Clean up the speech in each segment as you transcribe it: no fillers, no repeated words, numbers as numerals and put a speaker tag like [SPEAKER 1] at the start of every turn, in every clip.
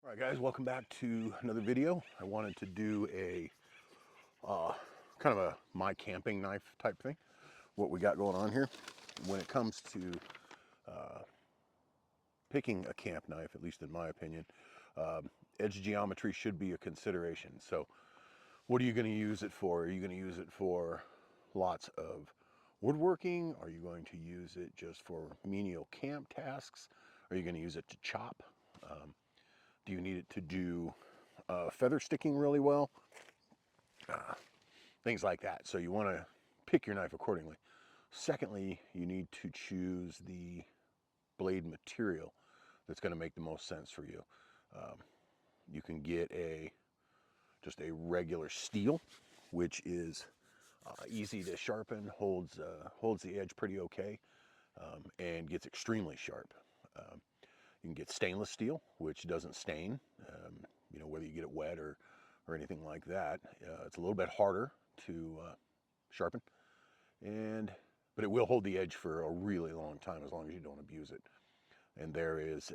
[SPEAKER 1] All right, guys, welcome back to another video. I wanted to do a kind of a my camping knife type thing, what we got going on here. When it comes to picking a camp knife, at least in my opinion, edge geometry should be a consideration. So what are you going to use it for? Are you going to use it for lots of woodworking? Are you going to use it just for menial camp tasks? Are you going to use it to chop? Do you need it to do feather sticking really well? Things like that. So you want to pick your knife accordingly. Secondly, you need to choose the blade material that's going to make the most sense for you. You can get just a regular steel, which is easy to sharpen, holds the edge pretty okay, and gets extremely sharp. You can get stainless steel, which doesn't stain. Whether you get it wet or anything like that. It's a little bit harder to sharpen, but it will hold the edge for a really long time as long as you don't abuse it. And there is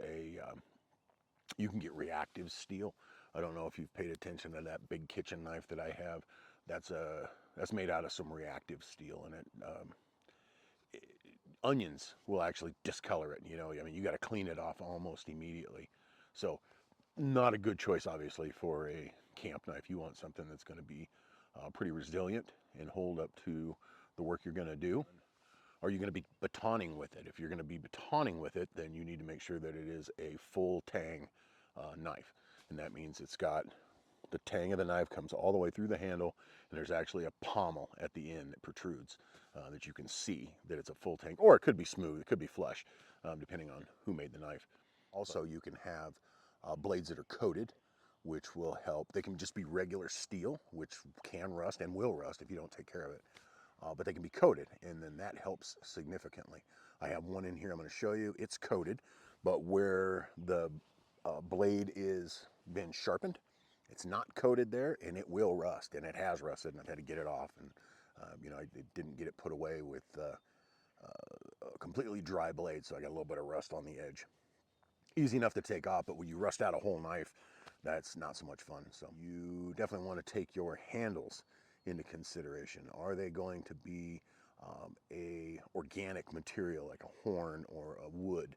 [SPEAKER 1] you can get reactive steel. I don't know if you've paid attention to that big kitchen knife that I have. That's made out of some reactive steel, and onions will actually discolor it. You got to clean it off almost immediately. So not a good choice, obviously, for a camp knife. You want something that's going to be pretty resilient and hold up to the work you're going to do. Are you going to be batoning with it? If you're going to be batoning with it, then you need to make sure that it is a full tang knife. And that means it's got the tang of the knife comes all the way through the handle, and there's actually a pommel at the end that protrudes that you can see that it's a full tang, or it could be smooth, it could be flush, depending on who made the knife. Also, you can have blades that are coated, which will help. They can just be regular steel, which can rust and will rust if you don't take care of it. But they can be coated, and then that helps significantly. I have one in here I'm going to show you. It's coated, but where the blade is been sharpened, it's not coated there, and it will rust, and it has rusted, and I've had to get it off, and I didn't get it put away with a completely dry blade, so I got a little bit of rust on the edge. Easy enough to take off, but when you rust out a whole knife, that's not so much fun. So you definitely want to take your handles into consideration. Are they going to be a organic material like a horn or a wood,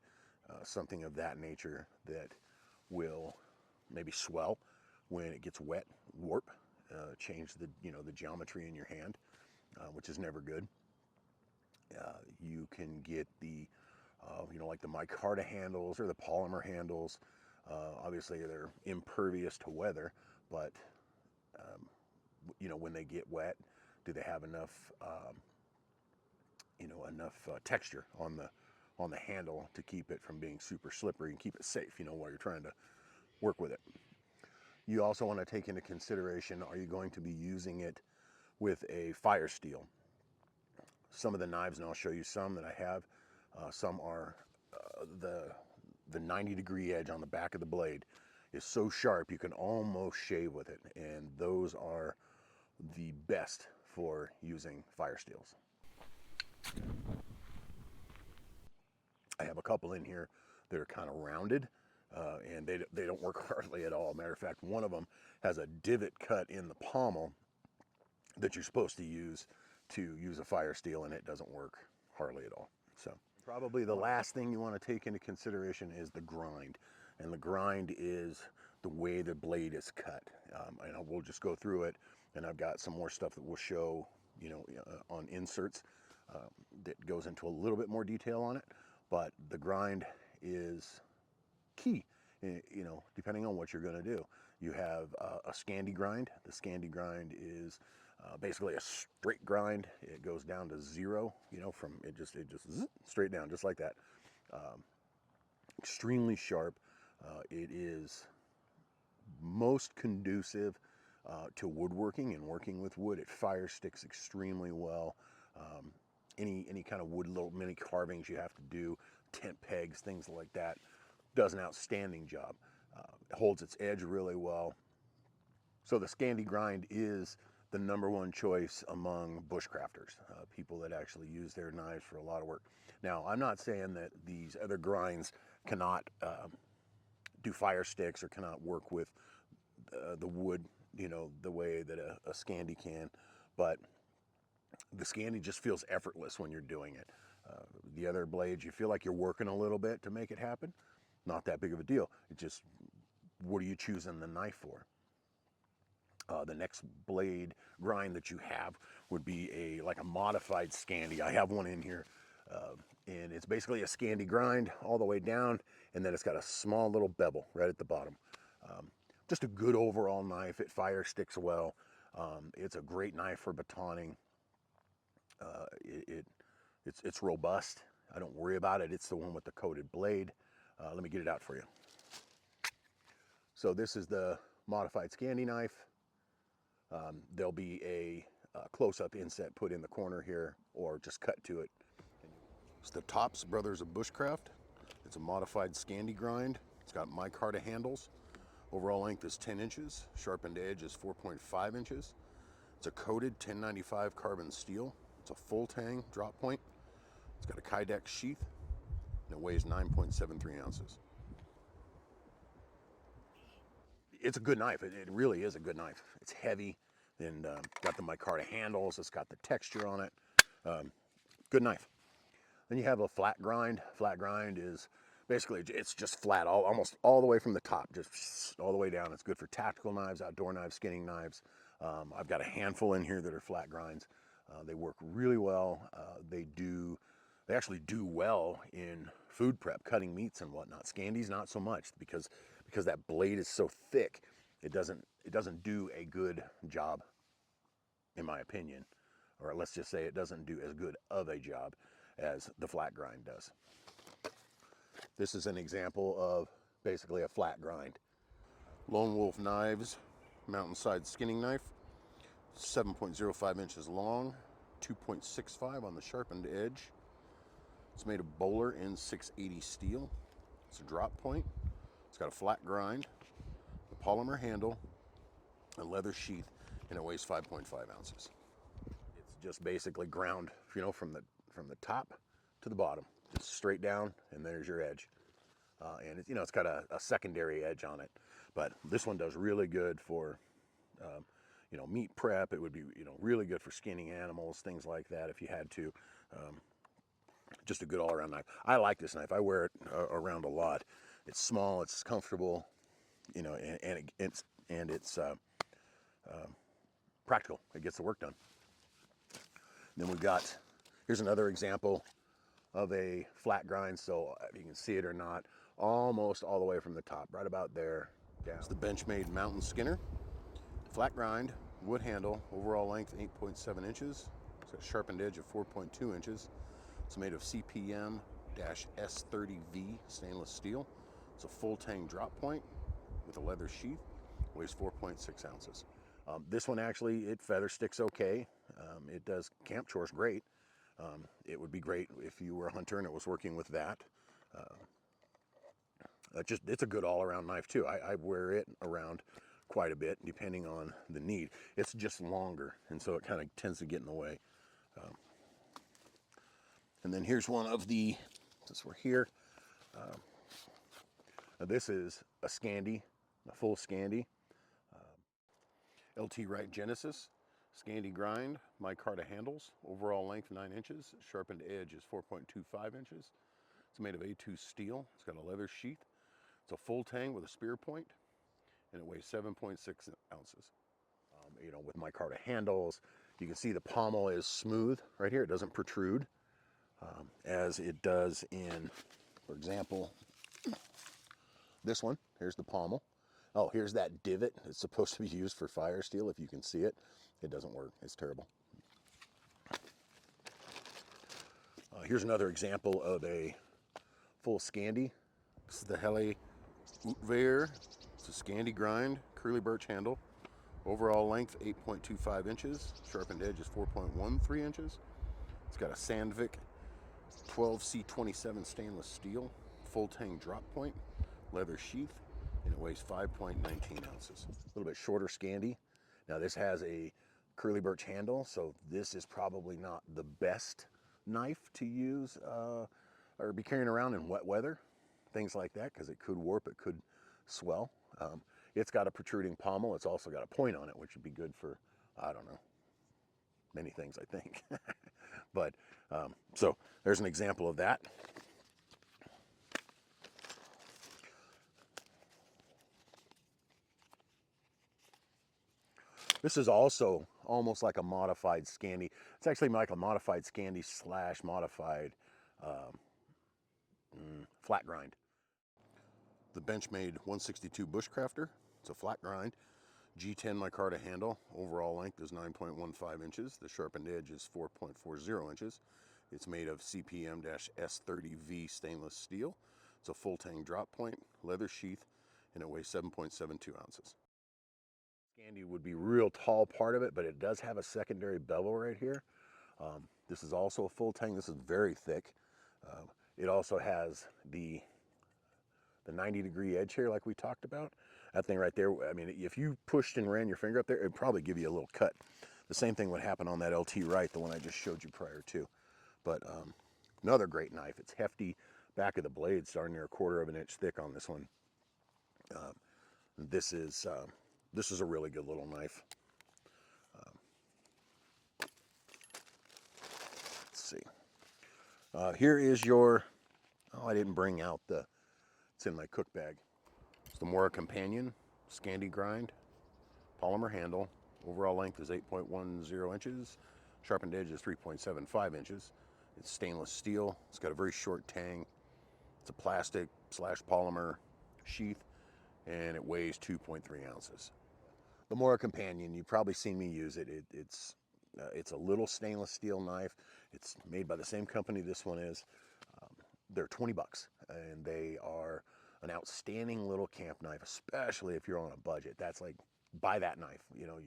[SPEAKER 1] something of that nature that will maybe swell when it gets wet, warp, change the geometry in your hand, which is never good. You can get the like the micarta handles or the polymer handles. Obviously, they're impervious to weather, but when they get wet, do they have enough texture on the handle to keep it from being super slippery and keep it safe, while you're trying to work with it. You also want to take into consideration, are you going to be using it with a fire steel? Some of the knives, and I'll show you some that I have, some are the 90-degree edge on the back of the blade is so sharp you can almost shave with it, and those are the best for using fire steels. I have a couple in here that are kind of rounded, and they don't work hardly at all. Matter of fact, one of them has a divot cut in the pommel that you're supposed to use a fire steel, and it doesn't work hardly at all. So probably the last thing you want to take into consideration is the grind, and the grind is the way the blade is cut. And we'll just go through it, and I've got some more stuff that we'll show on inserts that goes into a little bit more detail on it, but the grind is key, depending on what you're going to do. You have a Scandi grind. The Scandi grind is basically a straight grind. It goes down to zero, from it just straight down, just like that. Extremely sharp. It is most conducive to woodworking and working with wood. It fire sticks extremely well. Any kind of wood, little mini carvings you have to do, tent pegs, things like that, does an outstanding job. It holds its edge really well. So the Scandi grind is the #1 choice among bushcrafters, people that actually use their knives for a lot of work. Now, I'm not saying that these other grinds cannot do fire sticks or cannot work with the wood, you know, the way that a Scandi can. But the Scandi just feels effortless when you're doing it. The other blades, you feel like you're working a little bit to make it happen. Not that big of a deal. It just, what are you choosing the knife for? The next blade grind that you have would be like a modified Scandi. I have one in here, and it's basically a Scandi grind all the way down, and then it's got a small little bevel right at the bottom. Just a good overall knife. It fire sticks well. It's a great knife for batoning. It's robust. I don't worry about it. It's the one with the coated blade. Let me get it out for you. So this is the modified Scandi knife. There'll be a close-up inset put in the corner here, or just cut to it. It's the Tops Brothers of Bushcraft. It's a modified Scandi grind. It's got micarta handles. Overall length is 10 inches. Sharpened edge is 4.5 inches. It's a coated 1095 carbon steel. It's a full tang drop point. It's got a Kydex sheath, and it weighs 9.73 ounces. It's a good knife. It really is a good knife. It's heavy and got the micarta handles. It's got the texture on it. Good knife. Then you have a flat grind. Flat grind is basically, it's just flat, almost all the way from the top, just all the way down. It's good for tactical knives, outdoor knives, skinning knives. I've got a handful in here that are flat grinds. They work really well. They actually do well in food prep, cutting meats and whatnot. Scandi's not so much because that blade is so thick. It doesn't do a good job, in my opinion, or let's just say it doesn't do as good of a job as the flat grind does. This is an example of basically a flat grind. Lone Wolf Knives Mountainside Skinning Knife, 7.05 inches long, 2.65 on the sharpened edge. It's made of Bowler N680 steel. It's a drop point. It's got a flat grind, a polymer handle, a leather sheath, and it weighs 5.5 ounces. It's just basically ground, you know, from the top to the bottom, just straight down, and there's your edge. And it, you know, it's got a secondary edge on it, but this one does really good for, you know, meat prep. It would be, you know, really good for skinning animals, things like that. If you had to, just a good all-around knife. I like this knife. I wear it around a lot. It's small, it's comfortable, you know, and it's practical. It gets the work done. Then we've got, here's another example of a flat grind. So if you can see it or not, almost all the way from the top, right about there down. It's the Benchmade Mountain Skinner. Flat grind, wood handle, overall length 8.7 inches. It's got a sharpened edge of 4.2 inches. It's made of CPM-S30V stainless steel. It's a full tang drop point with a leather sheath. Weighs 4.6 ounces. This one actually, it feather sticks okay. It does camp chores great. It would be great if you were a hunter and it was working with that. It's a good all-around knife too. I wear it around quite a bit depending on the need. It's just longer, and so it kind of tends to get in the way. And then here's one of the, since we're here, this is a Scandi, a full Scandi. LT Wright Genesis, Scandi grind, micarta handles, overall length 9 inches, sharpened edge is 4.25 inches. It's made of A2 steel. It's got a leather sheath. It's a full tang with a spear point, and it weighs 7.6 ounces. You know, with micarta handles, you can see the pommel is smooth right here. It doesn't protrude as it does in, for example, this one. Here's the pommel. Oh, here's that divot. It's supposed to be used for fire steel. If you can see it, it doesn't work. It's terrible. Here's another example of a full Scandi. This is the Helle Utveer. It's a Scandi grind, curly birch handle. Overall length 8.25 inches. Sharpened edge is 4.13 inches. It's got a Sandvik 12C27 stainless steel, full tang drop point, leather sheath, and it weighs 5.19 ounces. A little bit shorter Scandi. Now this has a curly birch handle, so this is probably not the best knife to use or be carrying around in wet weather, things like that, because it could warp, it could swell. It's got a protruding pommel. It's also got a point on it, which would be good for, I don't know, many things, I think. But so there's an example of that. This is also almost like a modified Scandi. It's actually like a modified Scandi slash modified flat grind. The Benchmade 162 Bushcrafter. It's a flat grind. G10 micarta handle. Overall length is 9.15 inches. The sharpened edge is 4.40 inches. It's made of CPM-S30V stainless steel. It's a full tang drop point, leather sheath, and it weighs 7.72 ounces. Scandi would be real tall part of it, but it does have a secondary bevel right here. This is also a full tang. This is very thick. It also has the 90-degree edge here like we talked about. That thing right there, I mean, if you pushed and ran your finger up there, it'd probably give you a little cut. The same thing would happen on that LT Wright, the one I just showed you prior to. But another great knife. It's hefty. Back of the blade starting near 1/4 of an inch thick on this one. This is a really good little knife. Let's see. Here is your, oh, I didn't bring out the, it's in my cook bag. It's the Mora Companion Scandi grind, polymer handle. Overall length is 8.10 inches. Sharpened edge is 3.75 inches. It's stainless steel. It's got a very short tang. It's a plastic slash polymer sheath, and it weighs 2.3 ounces. The Mora Companion, you've probably seen me use it. It's a little stainless steel knife. It's made by the same company this one is. They're 20 bucks, and they are an outstanding little camp knife, especially if you're on a budget. That's like, buy that knife. You know,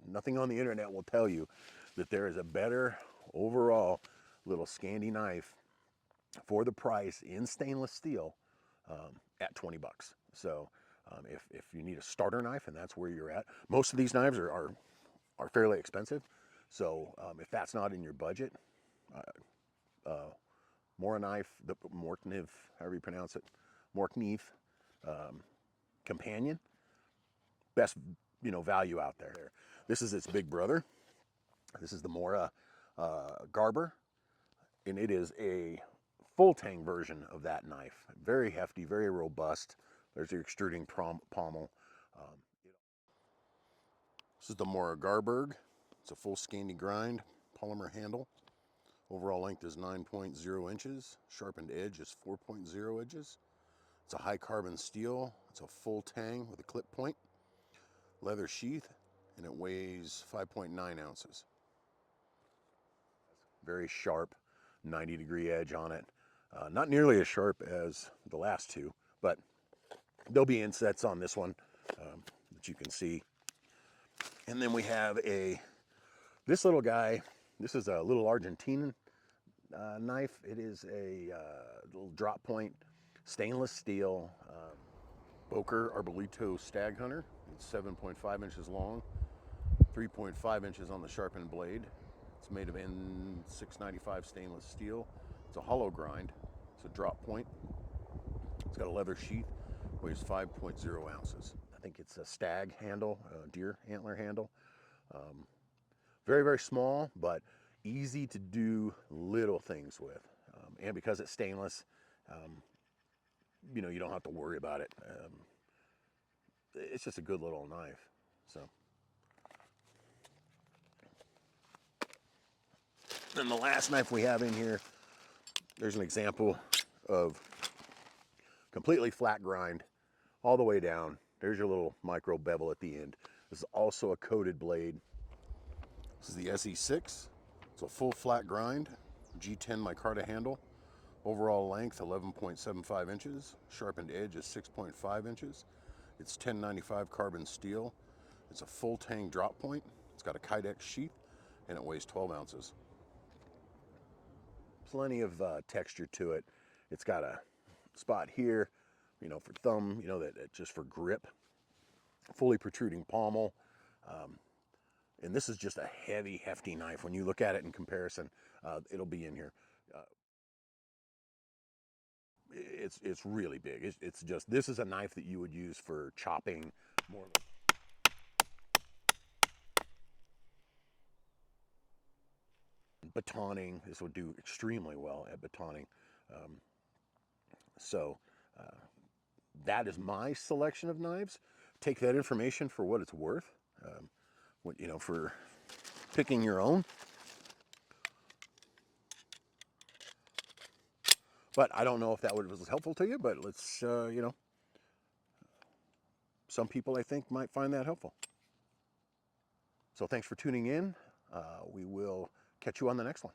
[SPEAKER 1] nothing on the internet will tell you that there is a better overall little Scandi knife for the price in stainless steel at 20 bucks. So if you need a starter knife and that's where you're at, most of these knives are fairly expensive. So if that's not in your budget, Mora knife, the Morkniv, however you pronounce it, Morkniv Companion, best value out there. This is its big brother. This is the Mora Garber, and it is a full tang version of that knife. Very hefty, very robust. There's your extruding pommel. This is the Mora Garberg. It's a full Scandi grind, polymer handle. Overall length is 9.0 inches. Sharpened edge is 4.0 inches. It's a high carbon steel. It's a full tang with a clip point. Leather sheath, and it weighs 5.9 ounces. Very sharp, 90-degree edge on it. Not nearly as sharp as the last two, but there'll be insets on this one that you can see. And then we have this little guy. This is a little Argentinian knife. It is a little drop point, stainless steel Boker Arbolito Stag Hunter. It's 7.5 inches long, 3.5 inches on the sharpened blade. It's made of N695 stainless steel. It's a hollow grind. It's a drop point. It's got a leather sheath. Weighs 5.0 ounces. I think it's a stag handle, deer antler handle. Very, very small, but easy to do little things with. And because it's stainless, you don't have to worry about it. It's just a good little knife. So. Then the last knife we have in here, there's an example of completely flat grind all the way down. There's your little micro bevel at the end. This is also a coated blade. This is the SE6. It's a full flat grind, G10 micarta handle. Overall length 11.75 inches. Sharpened edge is 6.5 inches. It's 1095 carbon steel. It's a full tang drop point. It's got a Kydex sheath, and it weighs 12 ounces. Plenty of texture to it. It's got a spot here, for thumb, that just for grip. Fully protruding pommel. And this is just a heavy, hefty knife. When you look at it in comparison, it'll be in here. it's really big. It's just, this is a knife that you would use for chopping more. Batoning, this would do extremely well at batoning. Um, so uh, that is my selection of knives. Take that information for what it's worth. What, you know, for picking your own. But I don't know if that was helpful to you, but let's, you know, some people I think might find that helpful. So thanks for tuning in. We will catch you on the next one.